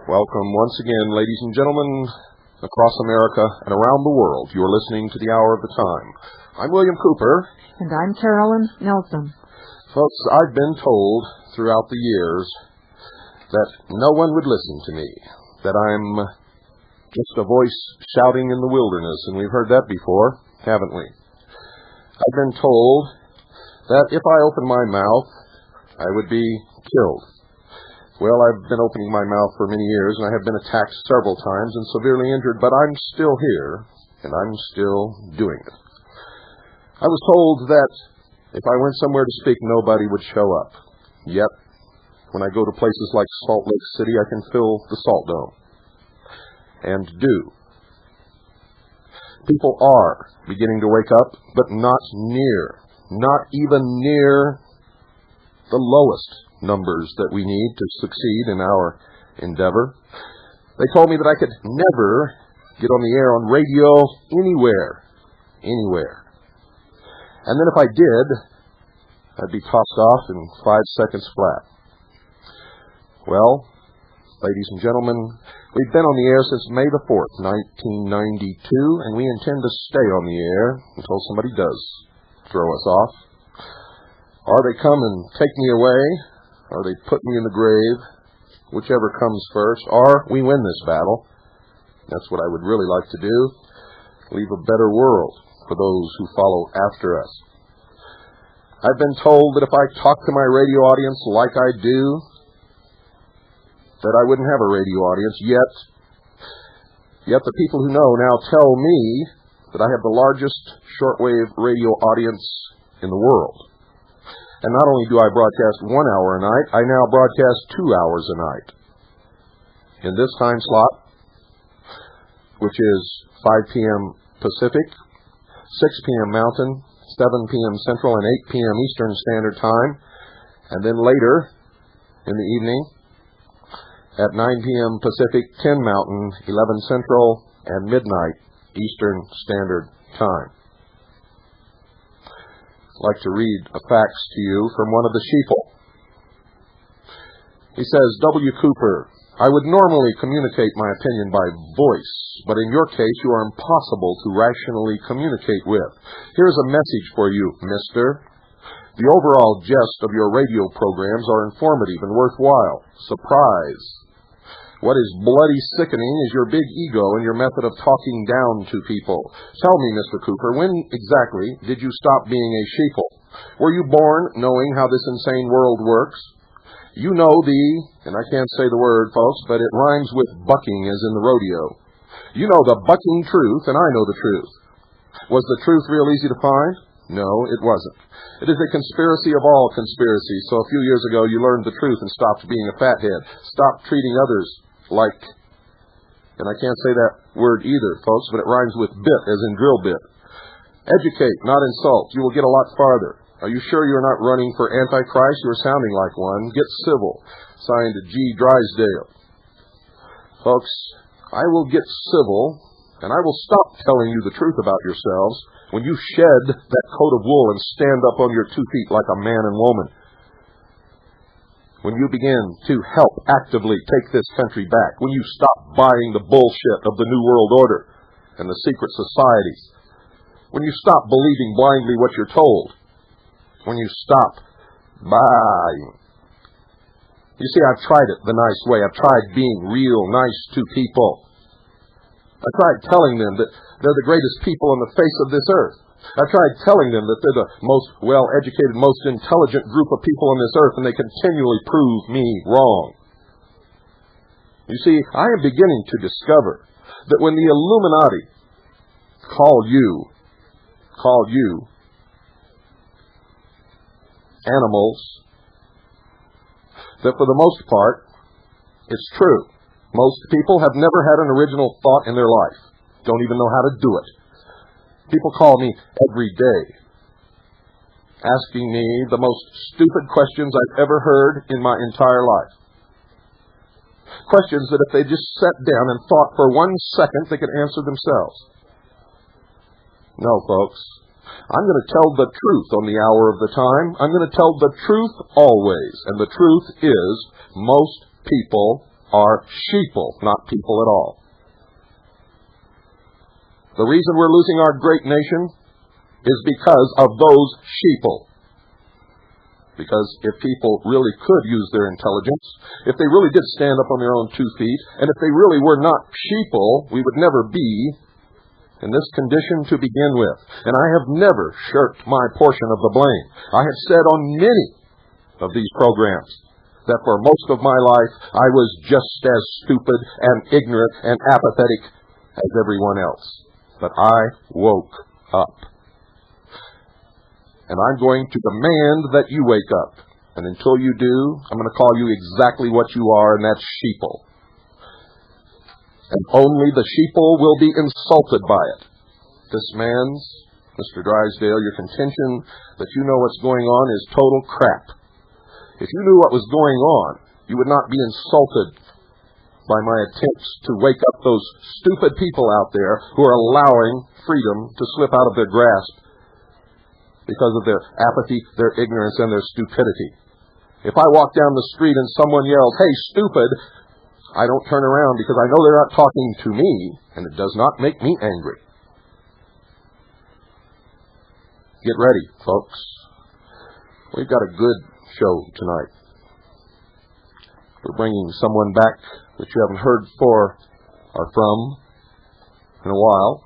Welcome once again, ladies and gentlemen, across America and around the world. You're listening to the Hour of the Time. I'm William Cooper. And I'm Carolyn Nelson. Folks, I've been told throughout the years that no one would listen to me, that I'm just a voice shouting in the wilderness, and we've heard that before, haven't we? I've been told that if I opened my mouth, I would be killed. Well, I've been opening my mouth for many years, and I have been attacked several times and severely injured, but I'm still here, and I'm still doing it. I was told that if I went somewhere to speak, nobody would show up. Yet, when I go to places like Salt Lake City, I can fill the Salt Dome. And do. People are beginning to wake up, but not even near the lowest numbers that we need to succeed in our endeavor. They told me that I could never get on the air on radio anywhere. And then if I did, I'd be tossed off in 5 seconds flat. Well, ladies and gentlemen, we've been on the air since May the 4th, 1992, and we intend to stay on the air until somebody does throw us off. Or they come and take me away, or they put me in the grave, whichever comes first, or we win this battle. That's what I would really like to do, leave a better world for those who follow after us. I've been told that if I talk to my radio audience like I do, that I wouldn't have a radio audience, yet the people who know now tell me that I have the largest shortwave radio audience in the world. And not only do I broadcast 1 hour a night, I now broadcast 2 hours a night. In this time slot, which is 5 p.m. Pacific, 6 p.m. Mountain, 7 p.m. Central, and 8 p.m. Eastern Standard Time, and then later in the evening at 9 p.m. Pacific, 10 Mountain, 11 Central, and midnight Eastern Standard Time. I'd like to read a fax to you from one of the sheeple. He says, W. Cooper, I would normally communicate my opinion by voice, but in your case you are impossible to rationally communicate with. Here's a message for you, mister. The overall gist of your radio programs are informative and worthwhile. Surprise. What is bloody sickening is your big ego and your method of talking down to people. Tell me, Mr. Cooper, when exactly did you stop being a sheeple? Were you born knowing how this insane world works? You know and I can't say the word, folks, but it rhymes with bucking as in the rodeo. You know the bucking truth, and I know the truth. Was the truth real easy to find? No, it wasn't. It is a conspiracy of all conspiracies, so a few years ago you learned the truth and stopped being a fathead. Stopped treating others like, and I can't say that word either, folks, but it rhymes with bit, as in drill bit. Educate, not insult. You will get a lot farther. Are you sure you're not running for Antichrist? You're sounding like one. Get civil. Signed G. Drysdale. Folks, I will get civil, and I will stop telling you the truth about yourselves when you shed that coat of wool and stand up on your 2 feet like a man and woman. When you begin to help actively take this country back, when you stop buying the bullshit of the New World Order and the secret societies, when you stop believing blindly what you're told, when you stop buying. You see, I've tried it the nice way. I've tried being real nice to people. I tried telling them that they're the greatest people on the face of this earth. I've tried telling them that they're the most well-educated, most intelligent group of people on this earth, and they continually prove me wrong. You see, I am beginning to discover that when the Illuminati called you animals, that for the most part, it's true. Most people have never had an original thought in their life. Don't even know how to do it. People call me every day, asking me the most stupid questions I've ever heard in my entire life. Questions that if they just sat down and thought for 1 second, they could answer themselves. No, folks. I'm going to tell the truth on the Hour of the Time. I'm going to tell the truth always. And the truth is, most people are sheeple, not people at all. The reason we're losing our great nation is because of those sheeple. Because if people really could use their intelligence, if they really did stand up on their own 2 feet, and if they really were not sheeple, we would never be in this condition to begin with. And I have never shirked my portion of the blame. I have said on many of these programs that for most of my life I was just as stupid and ignorant and apathetic as everyone else. But I woke up. And I'm going to demand that you wake up. And until you do, I'm going to call you exactly what you are, and that's sheeple. And only the sheeple will be insulted by it. This man's, Mr. Drysdale, your contention that you know what's going on is total crap. If you knew what was going on, you would not be insulted by my attempts to wake up those stupid people out there who are allowing freedom to slip out of their grasp because of their apathy, their ignorance, and their stupidity. If I walk down the street and someone yells, "Hey, stupid," I don't turn around because I know they're not talking to me, and it does not make me angry. Get ready, folks. We've got a good show tonight. We're bringing someone back that you haven't heard for or from in a while,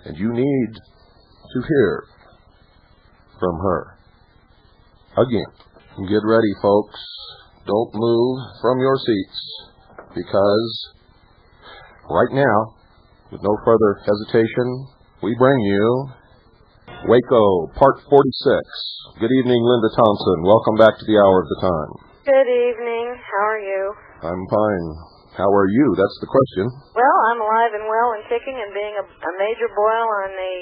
and you need to hear from her again. Get ready, folks. Don't move from your seats, because right now, with no further hesitation, we bring you Waco, Part 46. Good evening, Linda Thompson. Welcome back to the Hour of the Time. Good evening. How are you? I'm fine. How are you? That's the question. Well, I'm alive and well and kicking and being a major boil on the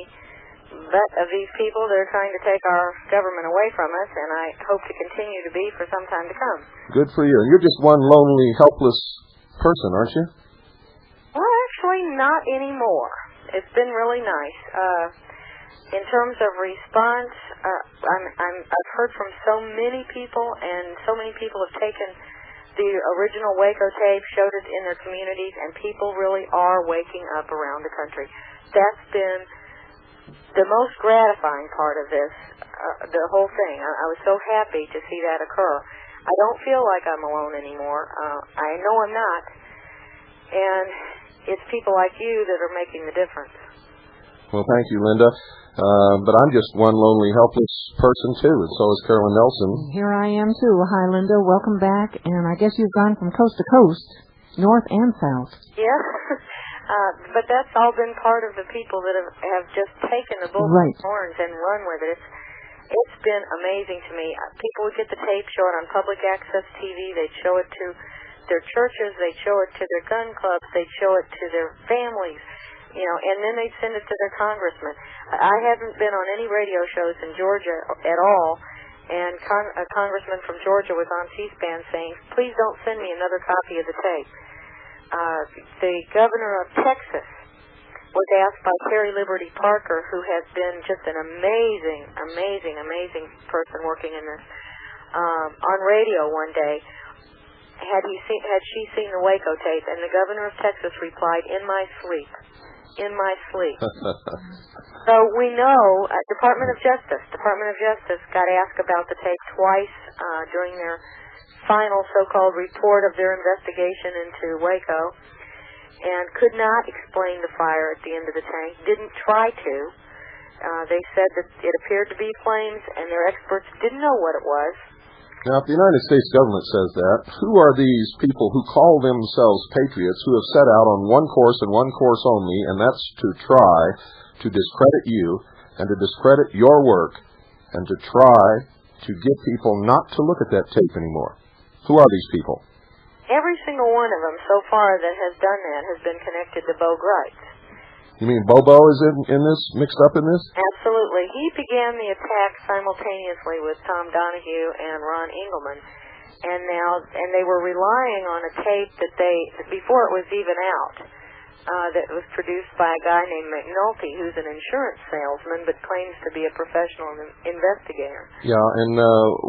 butt of these people that are trying to take our government away from us, and I hope to continue to be for some time to come. Good for you. And you're just one lonely, helpless person, aren't you? Well, actually, not anymore. It's been really nice. In terms of response, I've heard from so many people, and so many people have taken the original Waco tape, showed it in their communities, and people really are waking up around the country. That's been the most gratifying part of this, the whole thing. I was so happy to see that occur. I don't feel like I'm alone anymore. I know I'm not. And it's people like you that are making the difference. Well, thank you, Linda. But I'm just one lonely, helpless person, too, and so is Carolyn Nelson. Here I am, too. Hi, Linda. Welcome back. And I guess you've gone from coast to coast, north and south. Yes. But that's all been part of the people that have just taken the bull by the horns and run with it. It's been amazing to me. People would get the tape, show it on public access TV. They'd show it to their churches. They'd show it to their gun clubs. They'd show it to their families, and then they'd send it to their congressman. I haven't been on any radio shows in Georgia at all, and a congressman from Georgia was on C-SPAN saying, "Please don't send me another copy of the tape." The governor of Texas was asked by Terry Liberty Parker, who has been just an amazing person working in this, on radio one day, had she seen the Waco tape, and the governor of Texas replied, "In my sleep. In my sleep." So we know Department of Justice got asked about the tape twice during their final so-called report of their investigation into Waco, and could not explain the fire at the end of the tank, didn't try to. They said that it appeared to be flames, and their experts didn't know what it was. Now, if the United States government says that, who are these people who call themselves patriots who have set out on one course and one course only, and that's to try to discredit you and to discredit your work and to try to get people not to look at that tape anymore? Who are these people? Every single one of them so far that has done that has been connected to Bo Grites. You mean Bobo is in this, mixed up in this? Absolutely. He began the attack simultaneously with Tom Donahue and Ron Engelman, and they were relying on a tape that before it was even out, that was produced by a guy named McNulty, who's an insurance salesman but claims to be a professional investigator. Yeah, and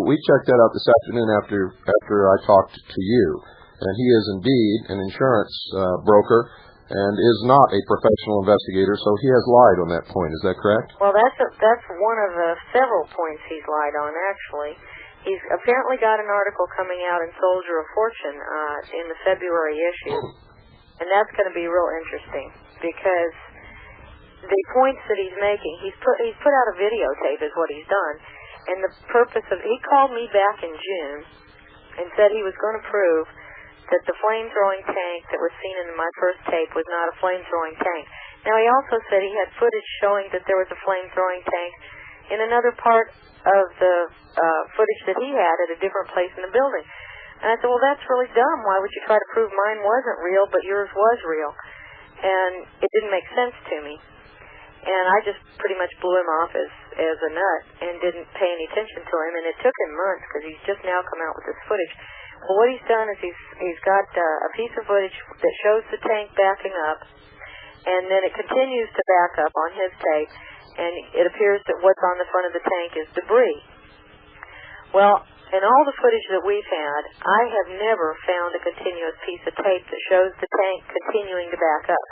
we checked that out this afternoon after I talked to you. and he is indeed an insurance broker and is not a professional investigator, so he has lied on that point. Is that correct? Well, that's one of the several points he's lied on, actually. He's apparently got an article coming out in Soldier of Fortune in the February issue, and that's going to be real interesting because the points that he's making, he's put out a videotape is what he's done, and the purpose of, he called me back in June and said he was going to prove that the flame-throwing tank that was seen in my first tape was not a flame-throwing tank. Now, he also said he had footage showing that there was a flame-throwing tank in another part of the footage that he had at a different place in the building. And I said, well, that's really dumb. Why would you try to prove mine wasn't real, but yours was real? And it didn't make sense to me. And I just pretty much blew him off as a nut and didn't pay any attention to him. And it took him months because he's just now come out with this footage. Well, what he's done is he's got a piece of footage that shows the tank backing up, and then it continues to back up on his tape, and it appears that what's on the front of the tank is debris. Well, in all the footage that we've had, I have never found a continuous piece of tape that shows the tank continuing to back up.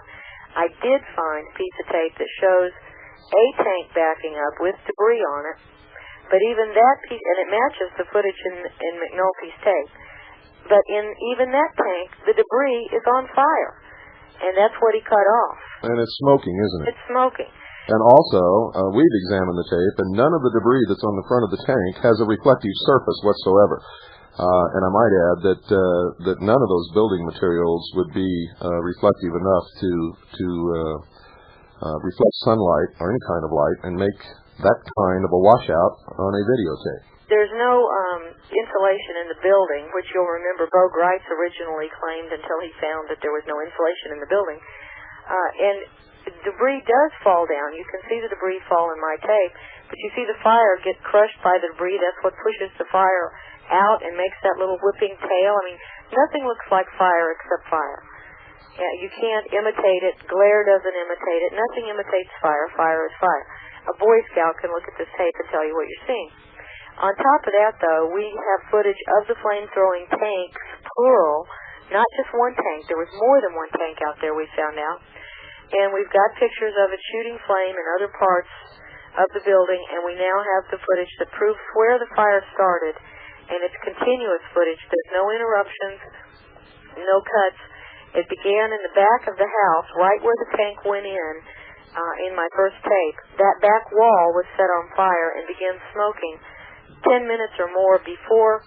I did find a piece of tape that shows a tank backing up with debris on it, but even that piece, and it matches the footage in McNulty's tape, but in even that tank, the debris is on fire, and that's what he cut off. And it's smoking, isn't it? It's smoking. And also, we've examined the tape, and none of the debris that's on the front of the tank has a reflective surface whatsoever. And I might add that none of those building materials would be reflective enough to reflect sunlight or any kind of light and make that kind of a washout on a videotape. There's no insulation in the building, which you'll remember Bo Greitz originally claimed until he found that there was no insulation in the building. And debris does fall down. You can see the debris fall in my tape, but you see the fire get crushed by the debris. That's what pushes the fire out and makes that little whipping tail. I mean, nothing looks like fire except fire. Yeah, you can't imitate it. Glare doesn't imitate it. Nothing imitates fire. Fire is fire. A Boy Scout can look at this tape and tell you what you're seeing. On top of that, though, we have footage of the flame-throwing tanks, plural, not just one tank. There was more than one tank out there, we found out. And we've got pictures of it shooting flame in other parts of the building, and we now have the footage that proves where the fire started. And it's continuous footage. There's no interruptions, no cuts. It began in the back of the house, right where the tank went in my first tape. That back wall was set on fire and began smoking 10 minutes or more before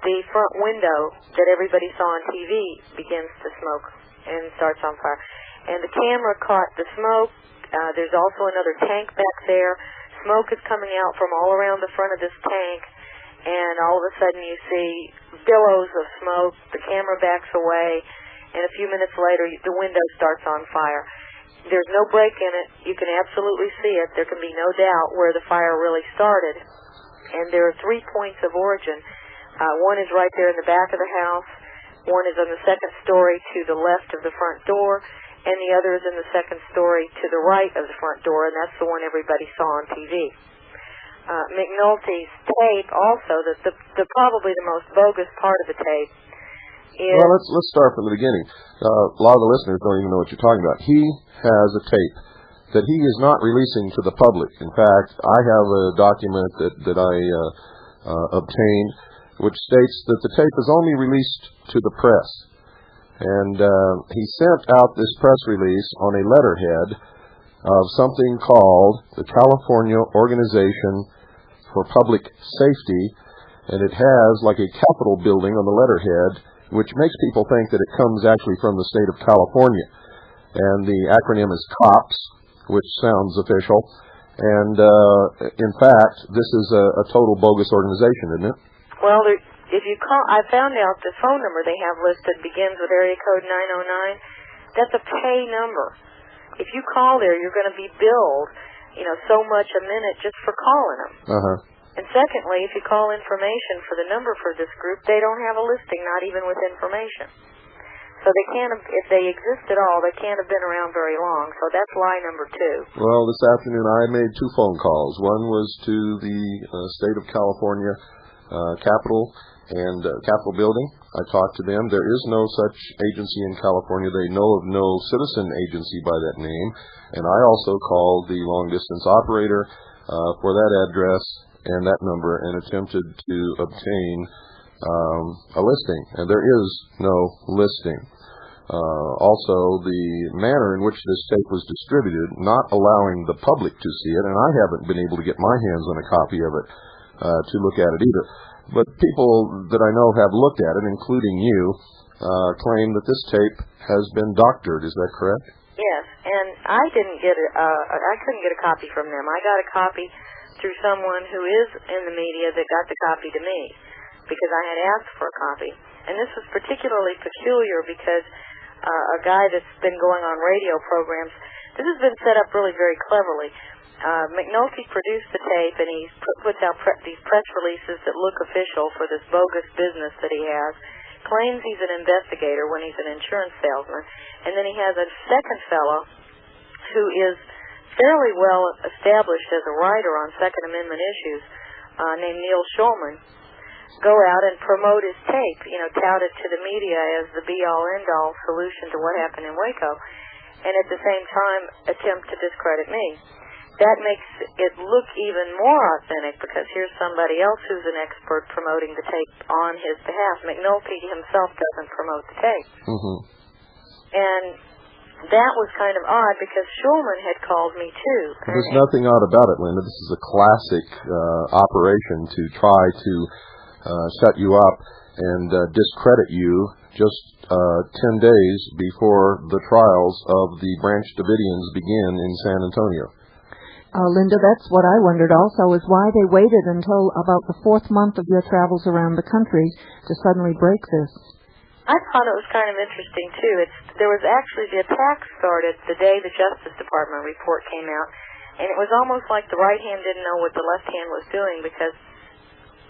the front window that everybody saw on TV begins to smoke and starts on fire. And the camera caught the smoke. There's also another tank back there. Smoke is coming out from all around the front of this tank. And all of a sudden you see billows of smoke, the camera backs away, and a few minutes later the window starts on fire. There's no break in it. You can absolutely see it. There can be no doubt where the fire really started. And there are 3 points of origin. One is right there in the back of the house, one is on the second story to the left of the front door, and the other is in the second story to the right of the front door, and that's the one everybody saw on TV. McNulty's tape also, the probably the most bogus part of the tape is... Well, let's start from the beginning. A lot of the listeners don't even know what you're talking about. He has a tape that he is not releasing to the public. In fact, I have a document that I obtained which states that the tape is only released to the press. And he sent out this press release on a letterhead of something called the California Organization for Public Safety, and it has like a Capitol building on the letterhead, which makes people think that it comes actually from the state of California. And the acronym is COPS, which sounds official. And in fact, this is a total bogus organization, isn't it? Well, if you call, I found out the phone number they have listed begins with area code 909. That's a pay number. If you call there, you're going to be billed, so much a minute just for calling them. Uh-huh. And secondly, if you call information for the number for this group, they don't have a listing, not even with information. So they can't have, if they exist at all, they can't have been around very long. So that's lie number 2. Well, this afternoon I made 2 phone calls. One was to the state of California Capitol, and Capitol Building. I talked to them. There is no such agency in California. They know of no citizen agency by that name. And I also called the long-distance operator for that address and that number and attempted to obtain a listing. And there is no listing. Also, the manner in which this tape was distributed, not allowing the public to see it, and I haven't been able to get my hands on a copy of it to look at it either. But people that I know have looked at it, including you, claim that this tape has been doctored. Is that correct? Yes, and I didn't get it. I couldn't get a copy from them. I got a copy through someone who is in the media that got the copy to me because I had asked for a copy. And this was particularly peculiar because a guy that's been going on radio programs, this has been set up really very cleverly. McNulty produced the tape, and he puts out these press releases that look official for this bogus business that he has, claims he's an investigator when he's an insurance salesman, and then he has a second fellow who is fairly well established as a writer on Second Amendment issues, named Neil Schulman, go out and promote his tape, tout it to the media as the be-all, end-all solution to what happened in Waco, and at the same time attempt to discredit me. That makes it look even more authentic because here's somebody else who's an expert promoting the tape on his behalf. McNulty himself doesn't promote the tape. Mm-hmm. And that was kind of odd because Schulman had called me too. There's nothing odd about it, Linda. This is a classic operation to try to set you up and discredit you just 10 days before the trials of the Branch Davidians begin in San Antonio. Linda, that's what I wondered also, is why they waited until about the 4th month of your travels around the country to suddenly break this. I thought it was kind of interesting, too. There was actually, the attack started the day the Justice Department report came out, and it was almost like the right hand didn't know what the left hand was doing because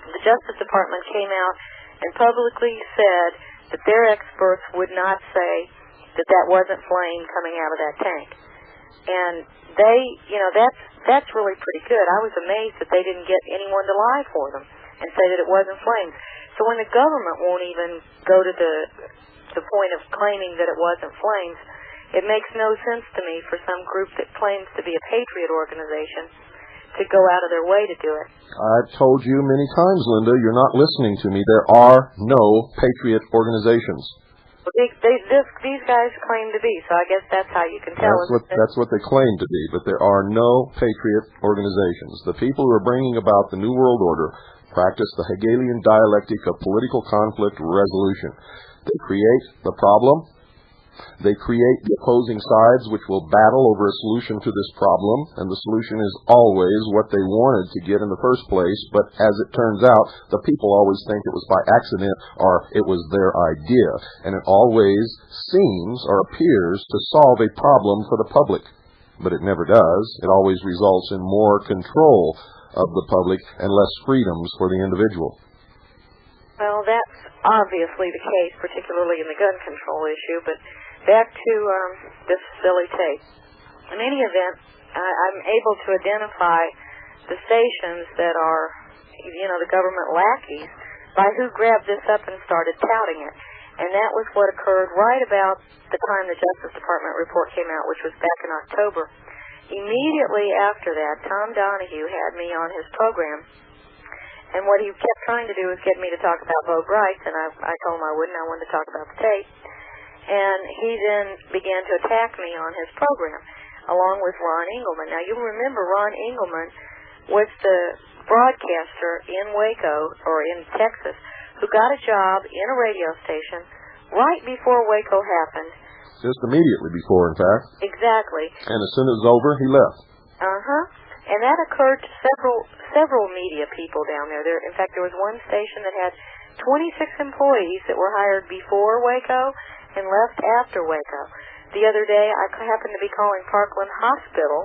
the Justice Department came out and publicly said that their experts would not say that that wasn't flame coming out of that tank. And they, that's really pretty good. I was amazed that they didn't get anyone to lie for them and say that it wasn't flames. So when the government won't even go to the point of claiming that it wasn't flames, it makes no sense to me for some group that claims to be a patriot organization to go out of their way to do it. I've told you many times, Linda, you're not listening to me. There are no patriot organizations. Well, these guys claim to be, so I guess that's how you can tell. That's what they claim to be, but there are no patriot organizations. The people who are bringing about the New World Order practice the Hegelian dialectic of political conflict resolution. They create the problem. They create the opposing sides which will battle over a solution to this problem, and the solution is always what they wanted to get in the first place, but as it turns out, the people always think it was by accident or it was their idea, and it always seems or appears to solve a problem for the public, but it never does. It always results in more control of the public and less freedoms for the individual. Well, that's obviously the case, particularly in the gun control issue, but back to this silly tape. In any event, I'm able to identify the stations that are, the government lackeys by who grabbed this up and started touting it. And that was what occurred right about the time the Justice Department report came out, which was back in October. Immediately after that, Tom Donahue had me on his program. And what he kept trying to do was get me to talk about vote rights, and I told him I wouldn't. I wanted to talk about the tape. And he then began to attack me on his program, along with Ron Engelman. Now, you remember Ron Engelman was the broadcaster in Waco, or in Texas, who got a job in a radio station right before Waco happened. Just immediately before, in fact. Exactly. And as soon as it was over, he left. Uh-huh. And that occurred to several media people down there. In fact, there was one station that had 26 employees that were hired before Waco and left after Waco. The other day, I happened to be calling Parkland Hospital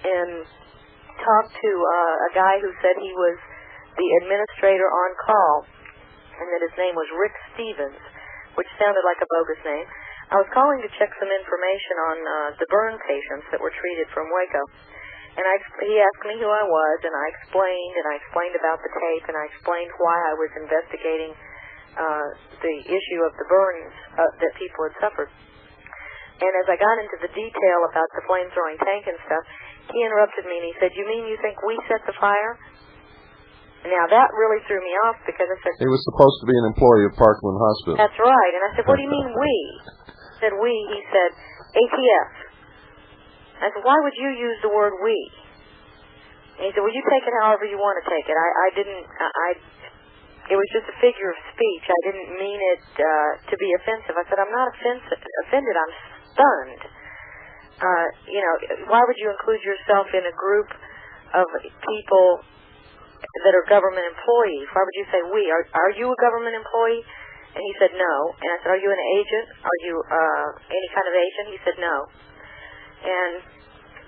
and talked to a guy who said he was the administrator on call and that his name was Rick Stevens, which sounded like a bogus name. I was calling to check some information on the burn patients that were treated from Waco. And he asked me who I was, and I explained about the tape, and I explained why I was investigating the issue of the burns that people had suffered. And as I got into the detail about the flame-throwing tank and stuff, he interrupted me and he said, "You mean you think we set the fire?" Now, that really threw me off because I said... He was supposed to be an employee of Parkland Hospital. That's right. And I said, "What do you mean we?" He said, "We." He said, "ATF." I said, "Why would you use the word we?" And he said, "Well, you take it however you want to take it. It was just a figure of speech. I didn't mean it to be offensive." I said, "I'm not offended. I'm stunned. Why would you include yourself in a group of people that are government employees? Why would you say we? Are you a government employee?" And he said, "No." And I said, "Are you an agent? Are you any kind of agent?" He said, "No." And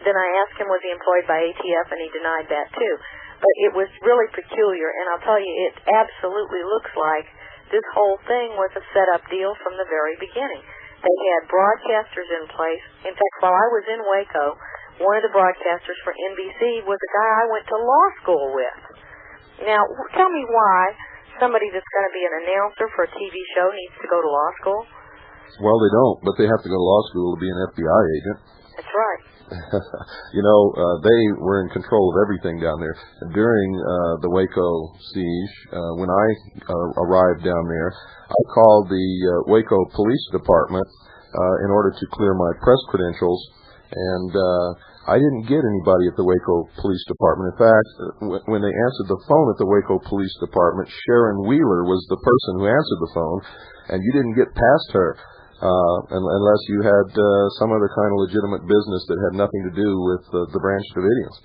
then I asked him, was he employed by ATF, and he denied that too. But it was really peculiar, and I'll tell you, it absolutely looks like this whole thing was a set-up deal from the very beginning. They had broadcasters in place. In fact, while I was in Waco, one of the broadcasters for NBC was a guy I went to law school with. Now, tell me why somebody that's going to be an announcer for a TV show needs to go to law school. Well, they don't, but they have to go to law school to be an FBI agent. That's right. They were in control of everything down there. During the Waco siege, when I arrived down there, I called the Waco Police Department in order to clear my press credentials, and I didn't get anybody at the Waco Police Department. In fact, when they answered the phone at the Waco Police Department, Sharon Wheeler was the person who answered the phone, and you didn't get past her unless you had some other kind of legitimate business that had nothing to do with the Branch Davidians.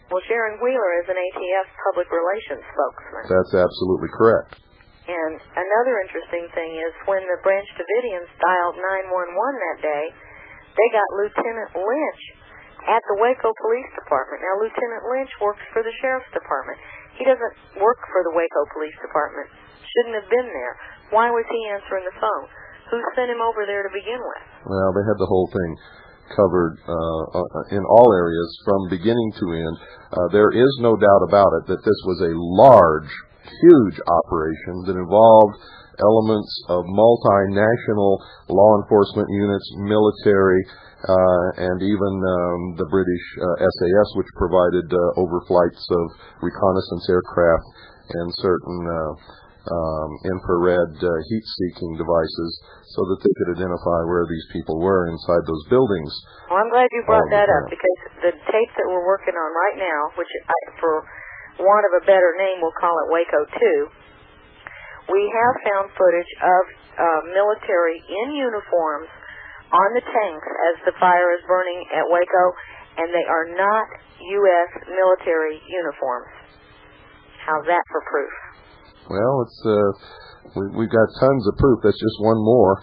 Well, Sharon Wheeler is an ATF public relations spokesman. That's absolutely correct. And another interesting thing is when the Branch Davidians dialed 911 that day, they got Lieutenant Lynch at the Waco Police Department. Now, Lieutenant Lynch works for the Sheriff's Department. He doesn't work for the Waco Police Department. Shouldn't have been there. Why was he answering the phone? Who sent him over there to begin with? Well, they had the whole thing covered in all areas from beginning to end. There is no doubt about it that this was a large, huge operation that involved elements of multinational law enforcement units, military, and even the British SAS, which provided overflights of reconnaissance aircraft and certain infrared heat-seeking devices so that they could identify where these people were inside those buildings. Well, I'm glad you brought that up, because the tape that we're working on right now, which for want of a better name, we'll call it Waco 2, we have found footage of military in uniforms on the tanks as the fire is burning at Waco, and they are not U.S. military uniforms. How's that for proof? Well, we've got tons of proof. That's just one more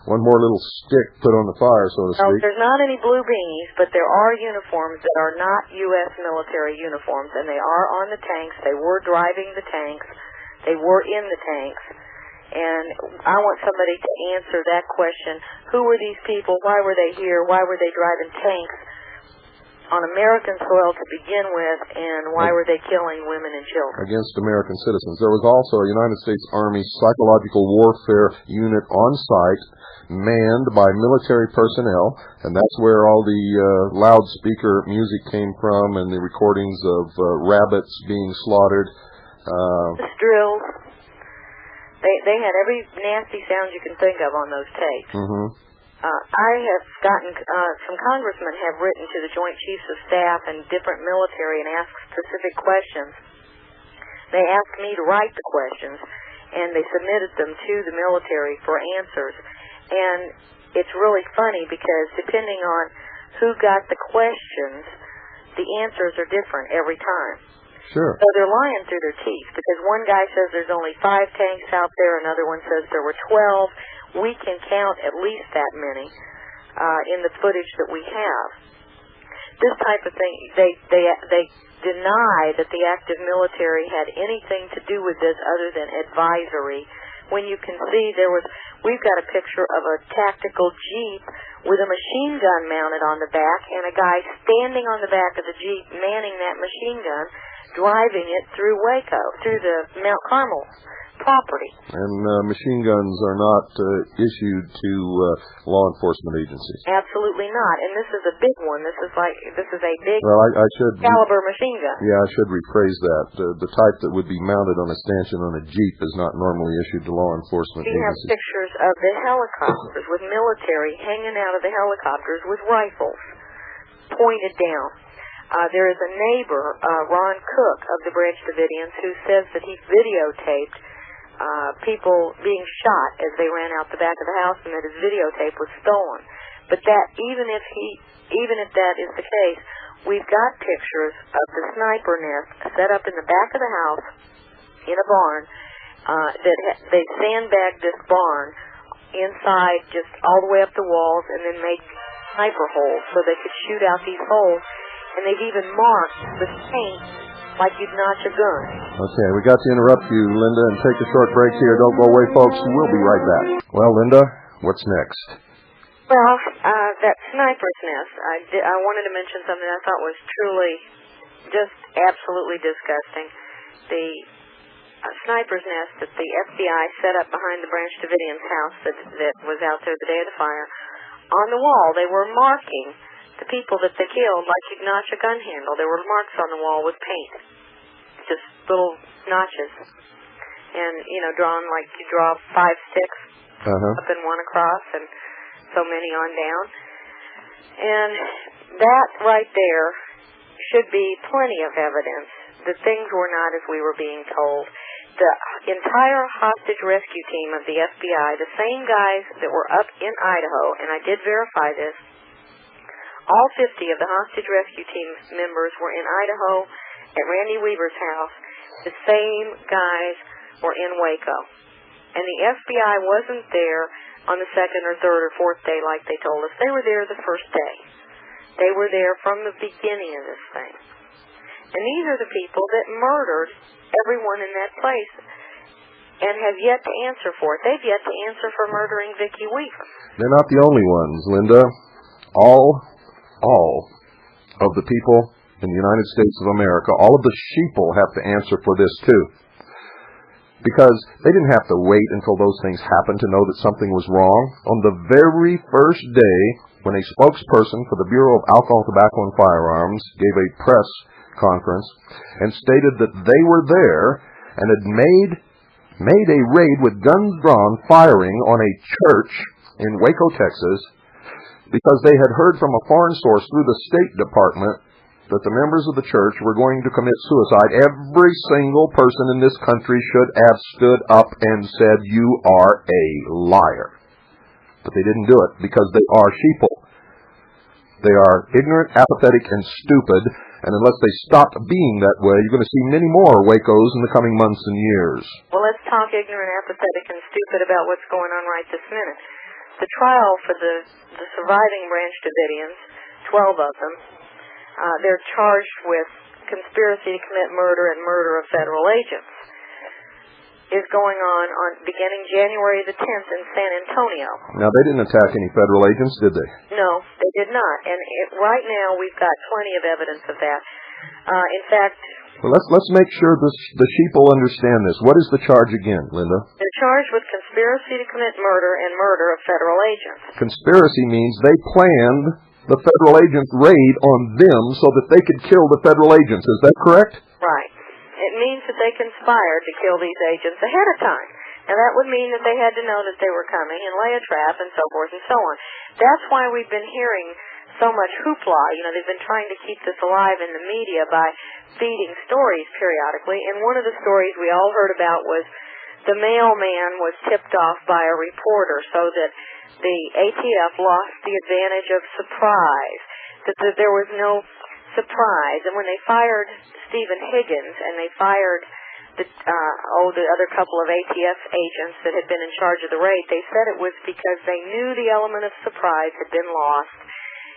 little stick put on the fire, so to speak. No, there's not any blue beanies, but there are uniforms that are not U.S. military uniforms, and they are on the tanks. They were driving the tanks. They were in the tanks. And I want somebody to answer that question. Who were these people? Why were they here? Why were they driving tanks on American soil to begin with, and why were they killing women and children? Against American citizens. There was also a United States Army psychological warfare unit on site, manned by military personnel, and that's where all the loudspeaker music came from, and the recordings of rabbits being slaughtered. Drills. They had every nasty sound you can think of on those tapes. Mm-hmm. I have gotten, some congressmen have written to the Joint Chiefs of Staff and different military and asked specific questions. They asked me to write the questions, and they submitted them to the military for answers. And it's really funny because depending on who got the questions, the answers are different every time. Sure. So they're lying through their teeth, because one guy says there's only 5 tanks out there, another one says there were 12. We can count at least that many in the footage that we have. This type of thing, they deny that the active military had anything to do with this other than advisory, when you can see there was, we've got a picture of a tactical Jeep with a machine gun mounted on the back and a guy standing on the back of the Jeep manning that machine gun, driving it through Waco, through the Mount Carmel property. And machine guns are not issued to law enforcement agencies. Absolutely not. And this is a big one. This is a big I should caliber machine gun. Yeah, I should rephrase that. The type that would be mounted on a stanchion on a Jeep is not normally issued to law enforcement We agencies. have pictures of the helicopters with military hanging out of the helicopters with rifles pointed down. There is a neighbor, Ron Cook of the Branch Davidians, who says that he videotaped people being shot as they ran out the back of the house, and that his videotape was stolen. But that even if that is the case, we've got pictures of the sniper nest set up in the back of the house in a barn. They sandbagged this barn inside, just all the way up the walls, and then made sniper holes so they could shoot out these holes. And they've even marked the paint like you'd notch a gun. Okay, we got to interrupt you, Linda, and take a short break here. Don't go away, folks. We'll be right back. Well, Linda, what's next? Well, that sniper's nest, I wanted to mention something I thought was truly just absolutely disgusting. The sniper's nest that the FBI set up behind the Branch Davidians' house that was out there the day of the fire, on the wall they were marking the people that they killed like you'd notch a gun handle. There were marks on the wall with paint, just little notches, and, drawn like you draw 5 sticks up and one across and so many on down. And that right there should be plenty of evidence that things were not as we were being told. The entire hostage rescue team of the FBI, the same guys that were up in Idaho, and I did verify this, all 50 of the hostage rescue team members were in Idaho at Randy Weaver's house. The same guys were in Waco. And the FBI wasn't there on the second or third or fourth day like they told us. They were there the first day. They were there from the beginning of this thing. And these are the people that murdered everyone in that place and have yet to answer for it. They've yet to answer for murdering Vicki Weaver. They're not the only ones, Linda. All of the people in the United States of America, all of the sheeple have to answer for this too. Because they didn't have to wait until those things happened to know that something was wrong. On the very first day, when a spokesperson for the Bureau of Alcohol, Tobacco, and Firearms gave a press conference and stated that they were there and had made a raid with guns drawn, firing on a church in Waco, Texas, because they had heard from a foreign source through the State Department that the members of the church were going to commit suicide, every single person in this country should have stood up and said, "You are a liar." But they didn't do it because they are sheeple. They are ignorant, apathetic, and stupid, and unless they stop being that way, you're going to see many more Wacos in the coming months and years. Well, let's talk ignorant, apathetic, and stupid about what's going on right this minute. The trial for the surviving Branch Davidians, 12 of them, they're charged with conspiracy to commit murder and murder of federal agents, is going on beginning January the 10th in San Antonio. Now, they didn't attack any federal agents, did they? No, they did not. And right now, we've got plenty of evidence of that. In fact... Well, let's make sure the sheeple understand this. What is the charge again, Linda? They're charged with conspiracy to commit murder and murder of federal agents. Conspiracy means they planned the federal agents' raid on them so that they could kill the federal agents. Is that correct? Right. It means that they conspired to kill these agents ahead of time. Now, that would mean that they had to know that they were coming and lay a trap and so forth and so on. That's why we've been hearing so much hoopla. They've been trying to keep this alive in the media by feeding stories periodically. And one of the stories we all heard about was the mailman was tipped off by a reporter so that the ATF lost the advantage of surprise, that there was no surprise. And when they fired Stephen Higgins and they fired the other couple of ATF agents that had been in charge of the raid, they said it was because they knew the element of surprise had been lost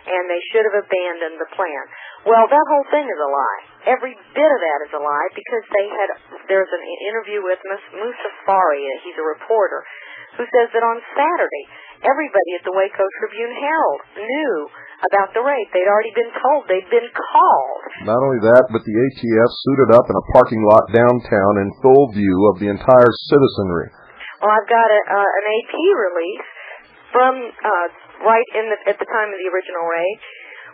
and they should have abandoned the plan. Well, that whole thing is a lie. Every bit of that is a lie because there's an interview with Musa Faria, he's a reporter, who says that on Saturday, everybody at the Waco Tribune-Herald knew about the raid. They'd already been told. They'd been called. Not only that, but the ATF suited up in a parking lot downtown in full view of the entire citizenry. Well, I've got an AP release from right at the time of the original raid,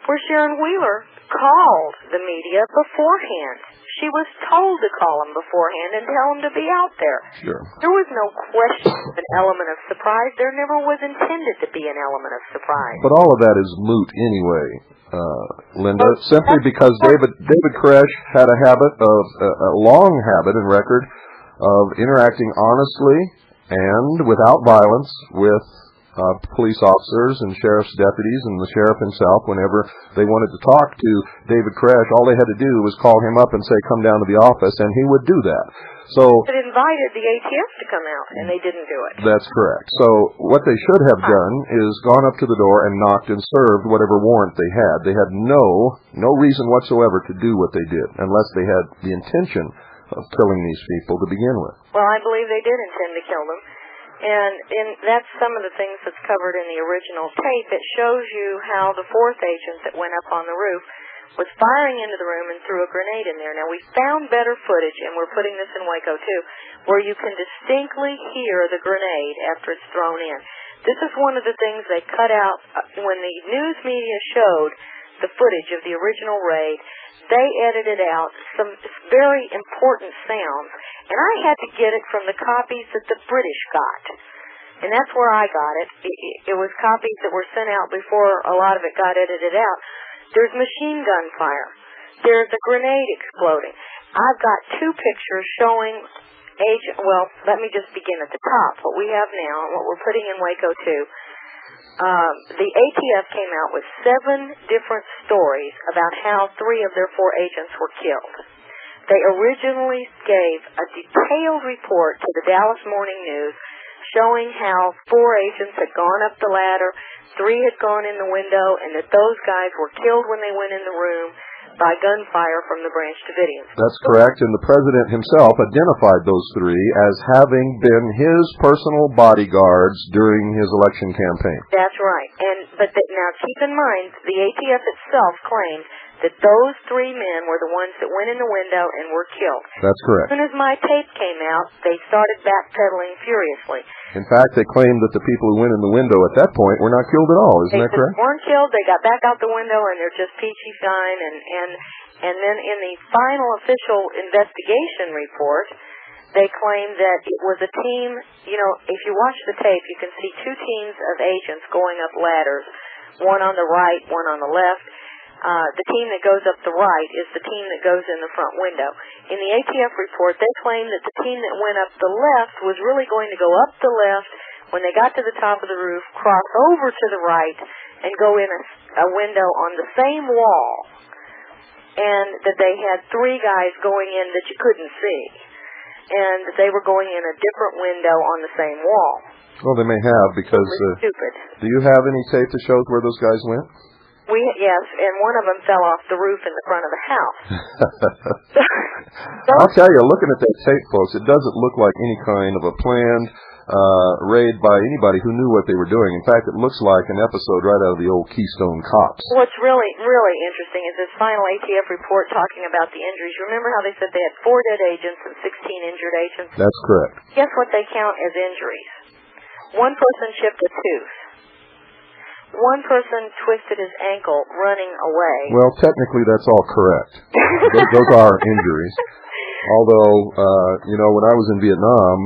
where Sharon Wheeler called the media beforehand. She was told to call them beforehand and tell them to be out there. Sure. There was no question of an element of surprise. There never was intended to be an element of surprise. But all of that is moot anyway, Linda, simply because David Koresh had a long habit and record of interacting honestly and without violence with police officers and sheriff's deputies and the sheriff himself. Whenever they wanted to talk to David Koresh, all they had to do was call him up and say, come down to the office, and he would do that. So it invited the ATF to come out, and they didn't do it. That's correct. So what they should have done is gone up to the door and knocked and served whatever warrant they had. They had no reason whatsoever to do what they did, unless they had the intention of killing these people to begin with. Well, I believe they did intend to kill them. And that's some of the things that's covered in the original tape. It shows you how the fourth agent that went up on the roof was firing into the room and threw a grenade in there. Now, we found better footage, and we're putting this in Waco, too, where you can distinctly hear the grenade after it's thrown in. This is one of the things they cut out when the news media showed the footage of the original raid. They edited out some very important sounds, and I had to get it from the copies that the British got. And that's where I got it. It was copies that were sent out before a lot of it got edited out. There's machine gun fire. There's a grenade exploding. I've got two pictures showing well, let me just begin at the top. What we have now, and what we're putting in Waco, too, the ATF came out with 7 different stories about how 3 of their 4 agents were killed. They originally gave a detailed report to the Dallas Morning News showing how 4 agents had gone up the ladder, 3 had gone in the window, and that those guys were killed when they went in the room by gunfire from the Branch Davidians. That's correct, and the president himself identified those 3 as having been his personal bodyguards during his election campaign. That's right. But now keep in mind, the ATF itself claimed that those 3 men were the ones that went in the window and were killed. That's correct. As soon as my tape came out, they started backpedaling furiously. In fact, they claimed that the people who went in the window at that point were not killed at all. Isn't that correct? They weren't killed. They got back out the window, and they're just peachy fine. And then in the final official investigation report, they claimed that it was a team. You know, if you watch the tape, you can see 2 teams of agents going up ladders, one on the right, one on the left. The team that goes up the right is the team that goes in the front window. In the ATF report, they claimed that the team that went up the left was really going to go up the left when they got to the top of the roof, cross over to the right, and go in a window on the same wall, and that they had 3 guys going in that you couldn't see, and that they were going in a different window on the same wall. Well, they may have, because... stupid. Do you have any tape that shows where those guys went? Yes, and one of them fell off the roof in the front of the house. I'll tell you, looking at that tape, folks, it doesn't look like any kind of a planned raid by anybody who knew what they were doing. In fact, it looks like an episode right out of the old Keystone Cops. What's really, really interesting is this final ATF report talking about the injuries. Remember how they said they had 4 dead agents and 16 injured agents? That's correct. Guess what they count as injuries? 1 person chipped a tooth. 1 person twisted his ankle running away. Well, technically, that's all correct. Those are injuries. Although, when I was in Vietnam,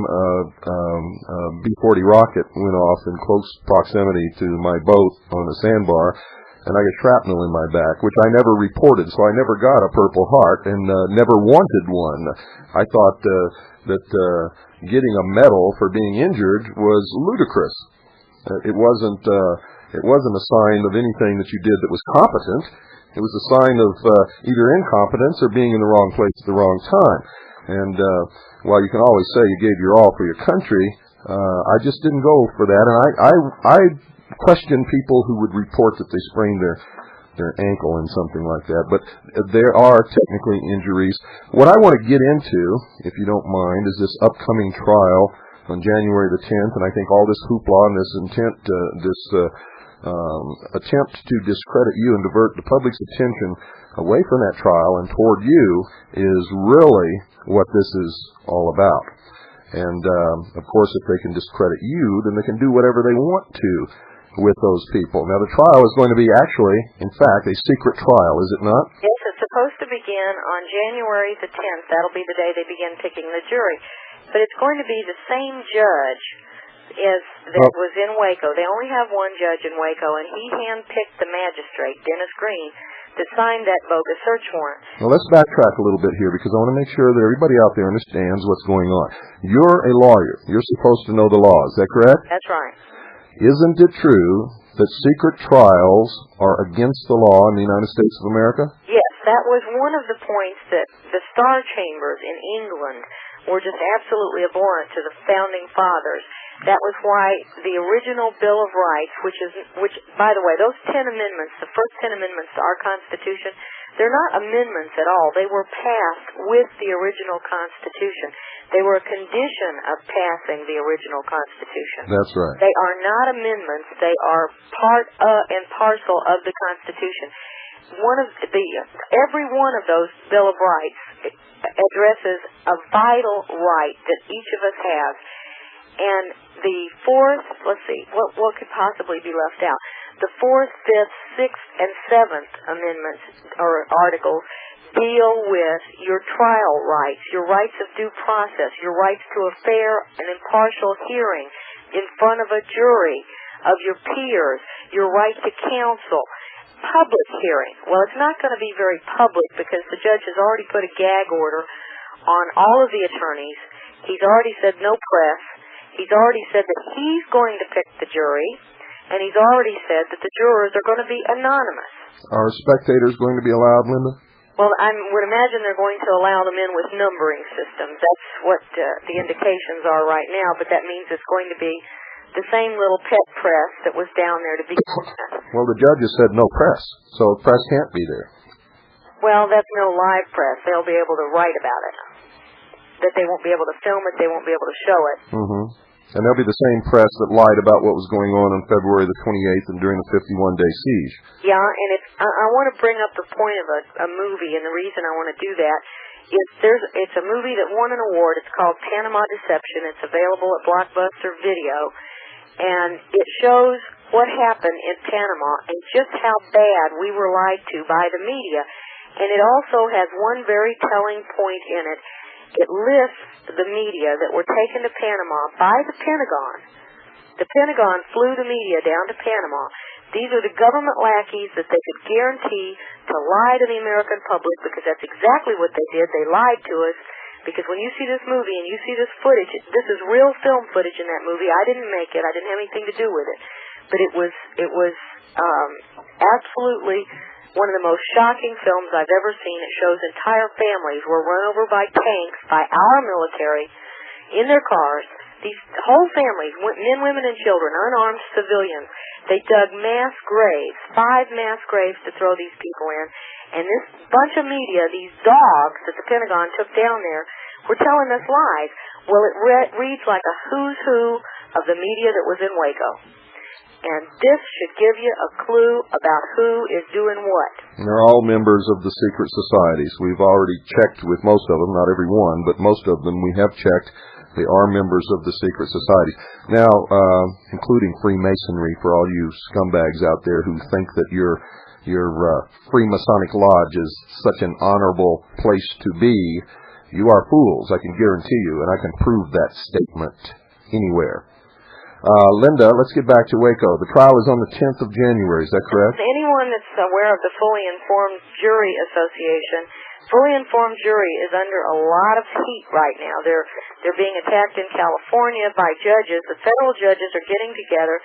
B-40 rocket went off in close proximity to my boat on a sandbar, and I got shrapnel in my back, which I never reported, so I never got a Purple Heart and never wanted one. I thought that getting a medal for being injured was ludicrous. It wasn't a sign of anything that you did that was competent. It was a sign of either incompetence or being in the wrong place at the wrong time. And while you can always say you gave your all for your country, I just didn't go for that. And I question people who would report that they sprained their ankle in something like that. But there are technically injuries. What I want to get into, if you don't mind, is this upcoming trial on January the 10th, and I think all this hoopla and this attempt to discredit you and divert the public's attention away from that trial and toward you is really what this is all about. And, of course, if they can discredit you, then they can do whatever they want to with those people. Now, the trial is going to be actually, in fact, a secret trial, is it not? Yes, it's supposed to begin on January the 10th. That'll be the day they begin picking the jury. But it's going to be the same judge as that was in Waco. They only have one judge in Waco, and he handpicked the magistrate, Dennis Green, to sign that bogus search warrant. Well, let's backtrack a little bit here because I want to make sure that everybody out there understands what's going on. You're a lawyer. You're supposed to know the law. Is that correct? That's right. Isn't it true that secret trials are against the law in the United States of America? Yes, that was one of the points that the Star Chambers in England were just absolutely abhorrent to the Founding Fathers. That was why the original Bill of Rights, which, by the way, those 10 amendments, the first 10 amendments to our Constitution, they're not amendments at all. They were passed with the original Constitution. They were a condition of passing the original Constitution. That's right. They are not amendments. They are part and parcel of the Constitution. Every one of those Bill of Rights addresses a vital right that each of us has. And the fourth, let's see, what could possibly be left out? The fourth, fifth, sixth, and seventh amendments or articles deal with your trial rights, your rights of due process, your rights to a fair and impartial hearing in front of a jury of your peers, your right to counsel, public hearing. Well, it's not going to be very public because the judge has already put a gag order on all of the attorneys. He's already said no press. He's already said that he's going to pick the jury, and he's already said that the jurors are going to be anonymous. Are spectators going to be allowed, Linda? Well, I would imagine they're going to allow them in with numbering systems. That's what the indications are right now, but that means it's going to be the same little pet press that was down there to begin with. Well, the judge has said no press, so press can't be there. Well, that's no live press. They'll be able to write about it. That they won't be able to film it, they won't be able to show it. Mm-hmm. And there'll be the same press that lied about what was going on February the 28th and during the 51-day siege. Yeah, and I want to bring up the point of a movie, and the reason I want to do that is it's a movie that won an award. It's called Panama Deception. It's available at Blockbuster Video, and it shows what happened in Panama and just how bad we were lied to by the media. And it also has one very telling point in it. It lists the media that were taken to Panama by the Pentagon. The Pentagon flew the media down to Panama. These are the government lackeys that they could guarantee to lie to the American public because that's exactly what they did. They lied to us because when you see this movie and you see this footage, this is real film footage in that movie. I didn't make it. I didn't have anything to do with it. But it was absolutely one of the most shocking films I've ever seen. It shows entire families were run over by tanks by our military in their cars. These whole families, men, women, and children, unarmed civilians, they dug mass graves, 5 mass graves to throw these people in. And this bunch of media, these dogs that the Pentagon took down there, were telling us lies. Well, it reads like a who's who of the media that was in Waco. And this should give you a clue about who is doing what. And they're all members of the secret societies. We've already checked with most of them, not every one, but most of them we have checked. They are members of the secret society. Now, including Freemasonry, for all you scumbags out there who think that your Freemasonic Lodge is such an honorable place to be, you are fools, I can guarantee you, and I can prove that statement anywhere. Linda, let's get back to Waco. The trial is on the 10th of January, is that correct? Anyone that's aware of the Fully Informed Jury Association, Fully Informed Jury is under a lot of heat right now. They're being attacked in California by judges. The federal judges are getting together.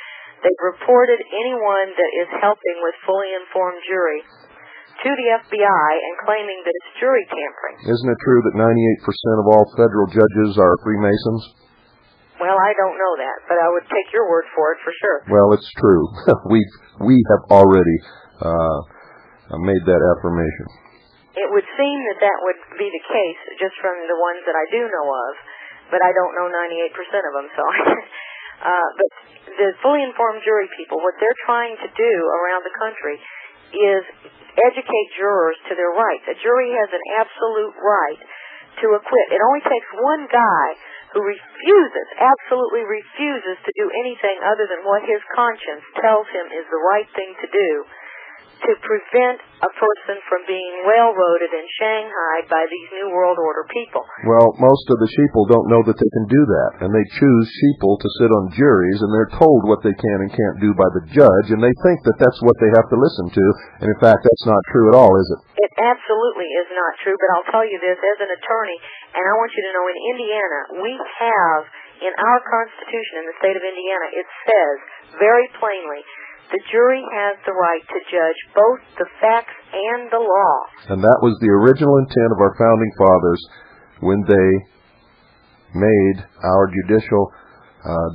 They've reported anyone that is helping with Fully Informed Jury to the FBI and claiming that it's jury tampering. Isn't it true that 98% of all federal judges are Freemasons? Well, I don't know that, but I would take your word for it for sure. Well, it's true. We have already made that affirmation. It would seem that would be the case, just from the ones that I do know of, but I don't know 98% of them, so but the fully informed jury people, what they're trying to do around the country is educate jurors to their rights. A jury has an absolute right to acquit. It only takes one guy who absolutely refuses to do anything other than what his conscience tells him is the right thing to do, to prevent a person from being railroaded and shanghaied by these New World Order people. Well, most of the sheeple don't know that they can do that, and they choose sheeple to sit on juries, and they're told what they can and can't do by the judge, and they think that that's what they have to listen to, and in fact, that's not true at all, is it? It absolutely is not true, but I'll tell you this, as an attorney, and I want you to know, in Indiana, we have, in our Constitution in the state of Indiana, it says very plainly, the jury has the right to judge both the facts and the law. And that was the original intent of our founding fathers when they made our judicial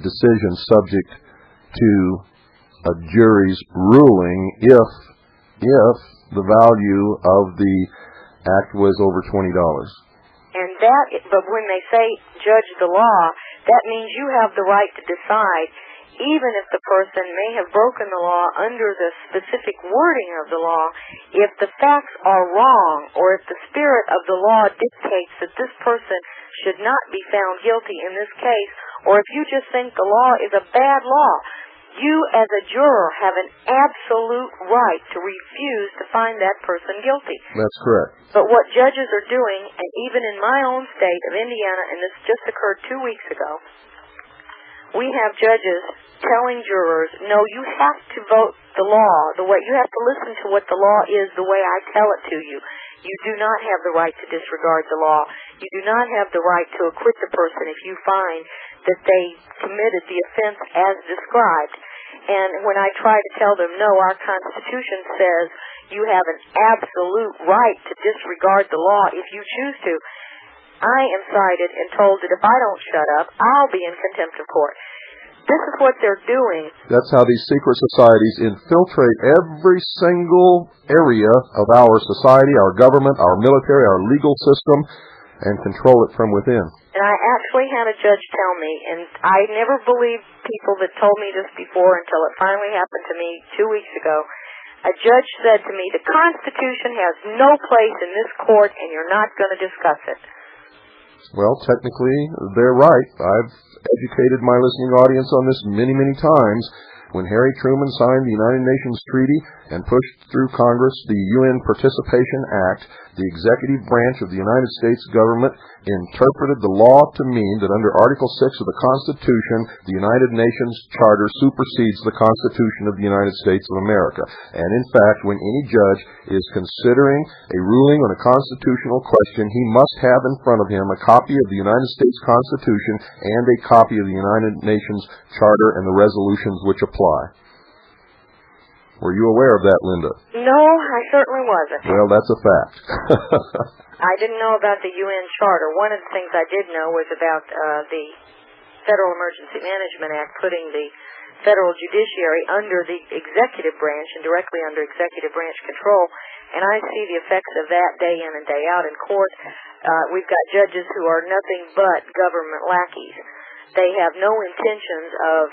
decisions subject to a jury's ruling if the value of the act was over $20. But when they say judge the law, that means you have the right to decide, even if the person may have broken the law under the specific wording of the law, if the facts are wrong, or if the spirit of the law dictates that this person should not be found guilty in this case, or if you just think the law is a bad law, you as a juror have an absolute right to refuse to find that person guilty. That's correct. But what judges are doing, and even in my own state of Indiana, and this just occurred 2 weeks ago, we have judges telling jurors, no, you have to vote the law the way, you have to listen to what the law is the way I tell it to you. You do not have the right to disregard the law. You do not have the right to acquit the person if you find that they committed the offense as described. And when I try to tell them, no, our Constitution says you have an absolute right to disregard the law if you choose to, I am cited and told that if I don't shut up, I'll be in contempt of court. This is what they're doing. That's how these secret societies infiltrate every single area of our society, our government, our military, our legal system, and control it from within. And I actually had a judge tell me, and I never believed people that told me this before until it finally happened to me 2 weeks ago. A judge said to me, the Constitution has no place in this court, and you're not going to discuss it. Well, technically, they're right. I've educated my listening audience on this many, many times. When Harry Truman signed the United Nations Treaty and pushed through Congress the UN Participation Act, the executive branch of the United States government interpreted the law to mean that under Article 6 of the Constitution, the United Nations Charter supersedes the Constitution of the United States of America. And in fact, when any judge is considering a ruling on a constitutional question, he must have in front of him a copy of the United States Constitution and a copy of the United Nations Charter and the resolutions which apply. Were you aware of that, Linda? No, I certainly wasn't. Well, that's a fact. I didn't know about the UN Charter. One of the things I did know was about the Federal Emergency Management Act putting the federal judiciary under the executive branch and directly under executive branch control. And I see the effects of that day in and day out in court. We've got judges who are nothing but government lackeys. They have no intentions of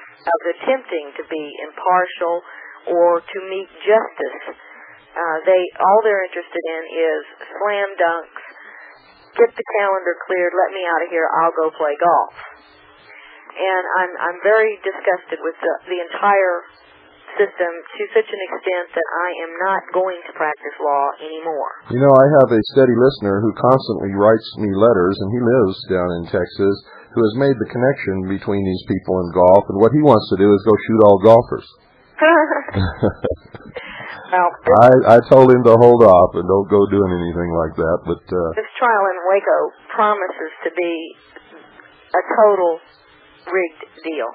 attempting to be impartial or to meet justice. All they're interested in is slam dunks, get the calendar cleared, let me out of here, I'll go play golf. And I'm very disgusted with the entire system to such an extent that I am not going to practice law anymore. You know, I have a steady listener who constantly writes me letters, and he lives down in Texas, who has made the connection between these people and golf, and what he wants to do is go shoot all golfers. Well, I told him to hold off and don't go doing anything like that. But this trial in Waco promises to be a total rigged deal.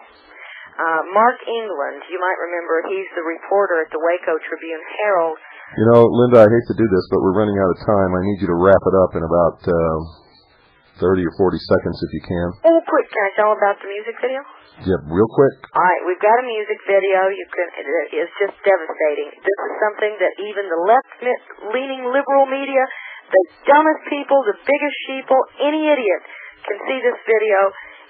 Mark England, you might remember, he's the reporter at the Waco Tribune-Herald. You know, Linda, I hate to do this, but we're running out of time. I need you to wrap it up in about 30 or 40 seconds if you can. Oh, quick, can I tell about the music video? Yeah, real quick. All right, we've got a music video. It's just devastating. This is something that even the left-leaning liberal media, the dumbest people, the biggest sheeple, any idiot can see this video,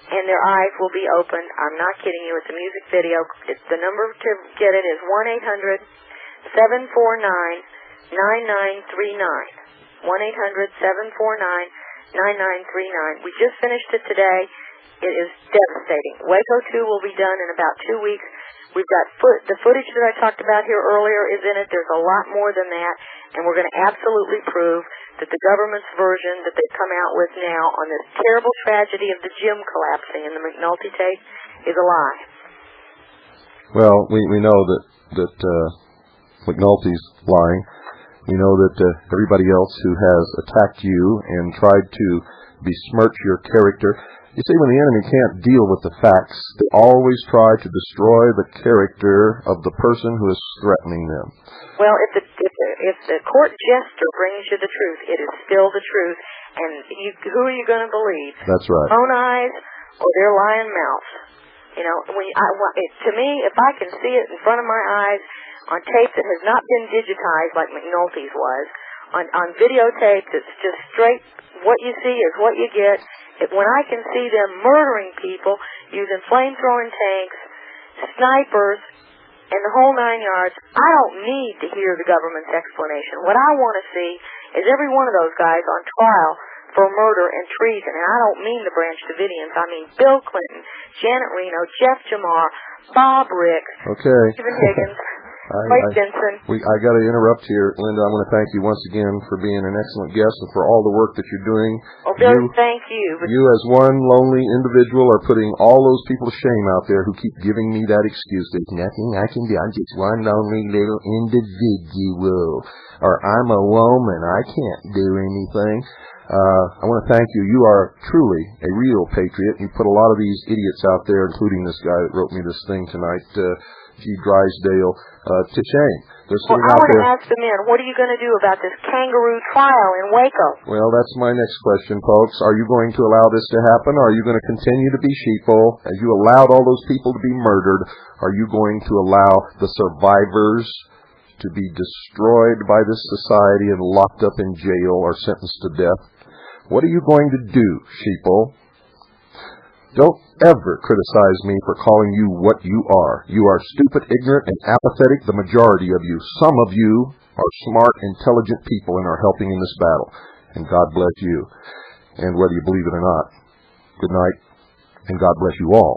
and their eyes will be opened. I'm not kidding you. It's a music video. The number to get it is 1-800-749-9939. 1-800-749-9939. We just finished it today. It is devastating. Waco 2 will be done in about 2 weeks. We've got the footage that I talked about here earlier is in it. There's a lot more than that, and we're going to absolutely prove that the government's version that they've come out with now on this terrible tragedy of the gym collapsing in the McNulty tape is a lie. Well, we know that McNulty's lying. We know that everybody else who has attacked you and tried to besmirch your character. You see, when the enemy can't deal with the facts, they always try to destroy the character of the person who is threatening them. Well, if the court jester brings you the truth, it is still the truth. And who are you going to believe? That's right. Their own eyes or their lying mouth? You know, to me, if I can see it in front of my eyes on tape that has not been digitized like McNulty's was, on videotape that's just straight, what you see is what you get. When I can see them murdering people using flame-throwing tanks, snipers, and the whole 9 yards, I don't need to hear the government's explanation. What I want to see is every one of those guys on trial for murder and treason. And I don't mean the Branch Davidians. I mean Bill Clinton, Janet Reno, Jeff Jamar, Bob Ricks, Stephen Higgins, Mike Benson. I got to interrupt here, Linda. I want to thank you once again for being an excellent guest and for all the work that you're doing. Oh, Bill, thank you. You, as one lonely individual, are putting all those people to shame out there who keep giving me that excuse. There's nothing I can do. I'm just one lonely little individual. Or I'm a woman. I can't do anything. I want to thank you. You are truly a real patriot. You put a lot of these idiots out there, including this guy that wrote me this thing tonight, G. Drysdale, to shame. They're sitting out there. I want to ask the men, what are you going to do about this kangaroo trial in Waco? Well, that's my next question, folks. Are you going to allow this to happen, or are you going to continue to be sheeple? As you allowed all those people to be murdered, are you going to allow the survivors to be destroyed by this society and locked up in jail or sentenced to death? What are you going to do, sheeple? Don't ever criticize me for calling you what you are. You are stupid, ignorant, and apathetic, the majority of you. Some of you are smart, intelligent people and are helping in this battle. And God bless you. And whether you believe it or not, good night, and God bless you all.